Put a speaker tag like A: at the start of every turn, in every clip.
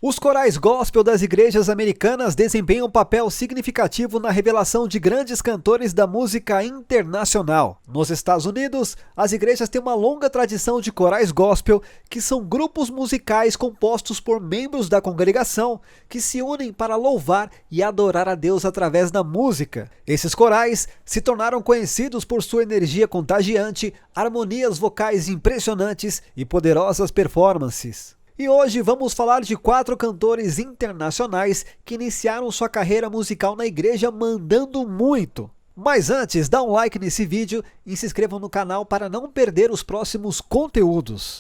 A: Os corais gospel das igrejas americanas desempenham um papel significativo na revelação de grandes cantores da música internacional. Nos Estados Unidos, as igrejas têm uma longa tradição de corais gospel, que são grupos musicais compostos por membros da congregação que se unem para louvar e adorar a Deus através da música. Esses corais se tornaram conhecidos por sua energia contagiante, harmonias vocais impressionantes e poderosas performances. E hoje vamos falar de 4 cantores internacionais que iniciaram sua carreira musical na igreja mandando muito. Mas antes, dá um like nesse vídeo e se inscreva no canal para não perder os próximos conteúdos.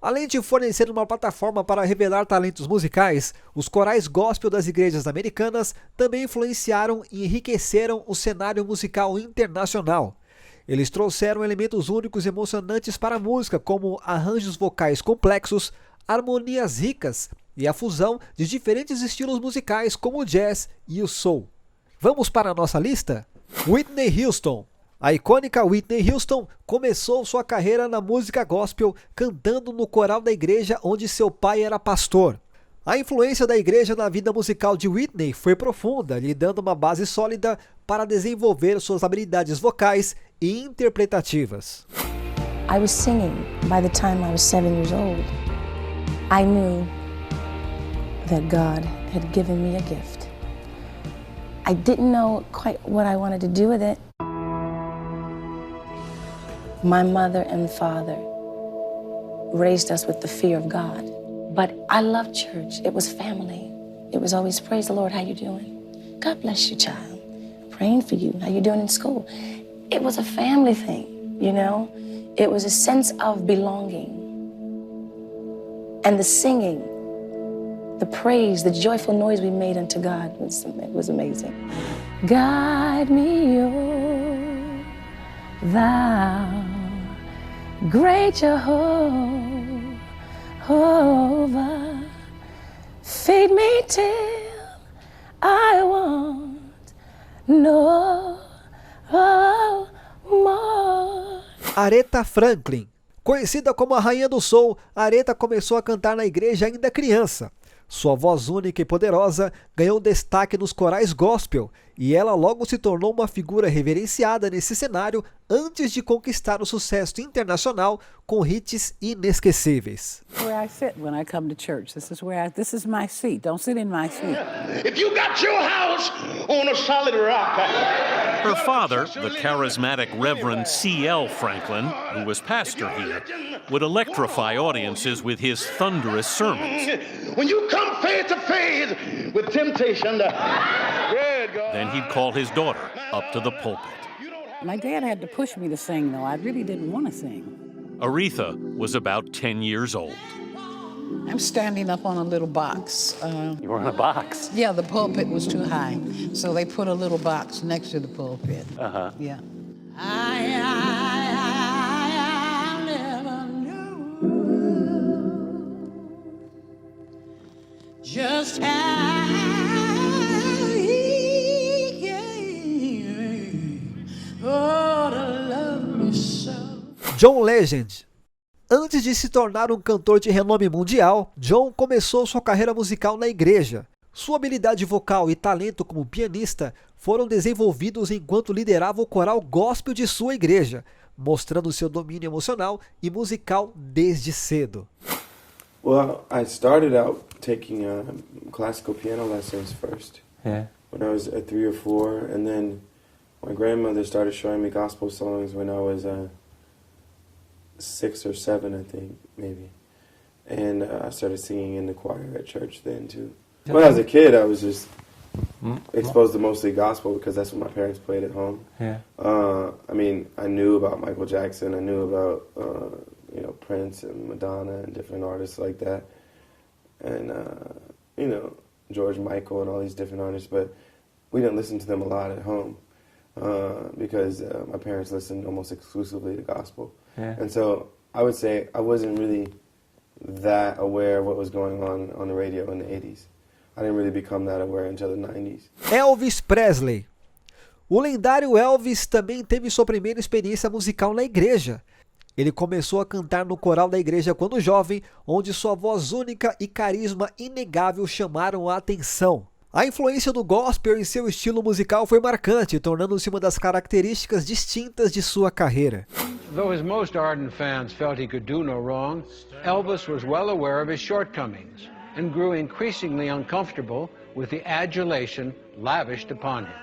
A: Além de fornecer uma plataforma para revelar talentos musicais, os corais gospel das igrejas americanas também influenciaram e enriqueceram o cenário musical internacional. Eles trouxeram elementos únicos e emocionantes para a música, como arranjos vocais complexos, harmonias ricas e a fusão de diferentes estilos musicais como o jazz e o soul. Vamos para a nossa lista? Whitney Houston. A icônica Whitney Houston começou sua carreira na música gospel cantando no coral da igreja onde seu pai era pastor. A influência da igreja na vida musical de Whitney foi profunda, lhe dando uma base sólida para desenvolver suas habilidades vocais e interpretativas.
B: I was singing by the time I was 7 years old. I knew that God had given me a gift. I didn't know quite what I wanted to do with it. My mother and father raised us with the fear of God. But I loved church. It was family. It was always, praise the Lord, how you doing? God bless you, child. Praying for you. How you doing in school? It was a family thing, you know? It was a sense of belonging. And the singing, the praise, the joyful noise we made unto God was amazing. Guide me, O thou great Jehovah. Feed me till I want no more.
A: Aretha Franklin. Conhecida como a Rainha do Soul, Aretha começou a cantar na igreja ainda criança. Sua voz única e poderosa ganhou destaque nos corais gospel e ela logo se tornou uma figura reverenciada nesse cenário antes de conquistar o sucesso internacional com hits inesquecíveis.
C: Where I sit when I come to church. This is my seat. Don't sit in my seat.
D: If you got your house on a solid rock.
E: Her father, the charismatic Reverend C.L. Franklin, who was pastor here, would electrify audiences with his thunderous sermons.
D: When you come face to face with temptation,
E: Then he'd call his daughter up to the pulpit.
C: My dad had to push me to sing, though. I really didn't want to sing.
E: Aretha was about 10 years old.
C: I'm standing up on a little box.
F: You were in a box?
C: Yeah, the pulpit was too high, so they put a little box next to the pulpit. Yeah. I never knew just how he came, oh, to love me so.
A: John Legend. Antes de se tornar um cantor de renome mundial, John começou sua carreira musical na igreja. Sua habilidade vocal e talento como pianista foram desenvolvidos enquanto liderava o coral gospel de sua igreja, mostrando seu domínio emocional e musical desde cedo.
G: Well, I started out taking classical piano lessons first.
F: Yeah.
G: When I was at 3 or 4, and then my grandmother started showing me gospel songs when I was 6 or 7, I think, maybe. And I started singing in the choir at church then, too. When I was a kid, I was just exposed to mostly gospel because that's what my parents played at home.
F: Yeah.
G: I mean, I knew about Michael Jackson. I knew about, Prince and Madonna and different artists like that. And, George Michael and all these different artists. But we didn't listen to them a lot at home because my parents listened almost exclusively to gospel.
F: Yeah.
G: And so I would say I wasn't really that aware of what was going on the radio in the 80s. I didn't really become that aware until the 90s.
A: Elvis Presley. O lendário Elvis também teve sua primeira experiência musical na igreja. Ele começou a cantar no coral da igreja quando jovem, onde sua voz única e carisma inegável chamaram a atenção. A influência do gospel em seu estilo musical foi marcante, tornando-se uma das características distintas de sua carreira.
F: Though his most ardent fans felt he could do no wrong, Elvis was well aware of his shortcomings and grew increasingly uncomfortable with the adulation lavished upon him.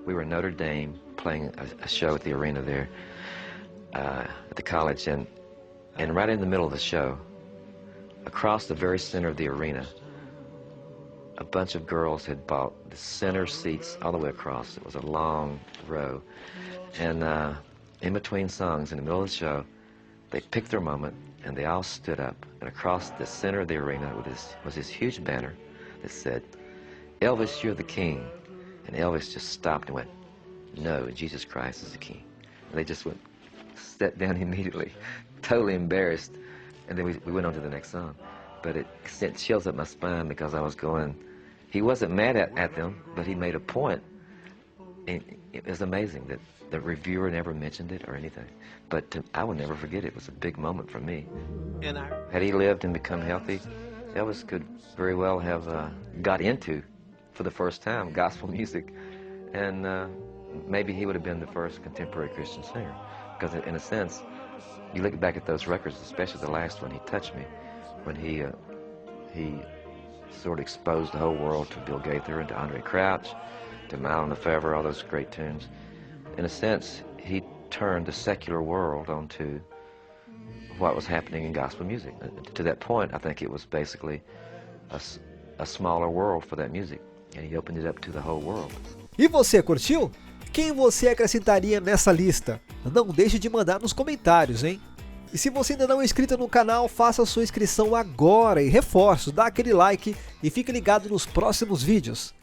H: We were in Notre Dame playing a show at the arena there at the college, and right in the middle of the show, across the very center of the arena, a bunch of girls had bought the center seats all the way across. It was a long row, and in between songs, in the middle of the show, they picked their moment, and they all stood up, and across the center of the arena was this huge banner that said, "Elvis, you're the king." And Elvis just stopped and went, "No, Jesus Christ is the king." And they just sat down immediately, totally embarrassed, and then we went on to the next song. But it sent chills up my spine because I was going, he wasn't mad at them, but he made a point. And it was amazing that the reviewer never mentioned it or anything. But I will never forget it. It was a big moment for me. Had he lived and become healthy, Elvis could very well have got into, for the first time, gospel music. And maybe he would have been the first contemporary Christian singer. Because in a sense, you look back at those records, especially the last one, He Touched Me, when he sort of exposed the whole world to Bill Gaither and to Andre Crouch, to Mile and Lefevre, all those great tunes. In a sense, he turned the secular world onto what was happening in gospel music. To that point, I think it was basically a smaller world for that music, and he opened it up to the whole world.
A: E você, curtiu? Quem você acrescentaria nessa lista? Não deixe de mandar nos comentários, hein? E se você ainda não é inscrito no canal, faça sua inscrição agora e reforço, dá aquele like e fique ligado nos próximos vídeos.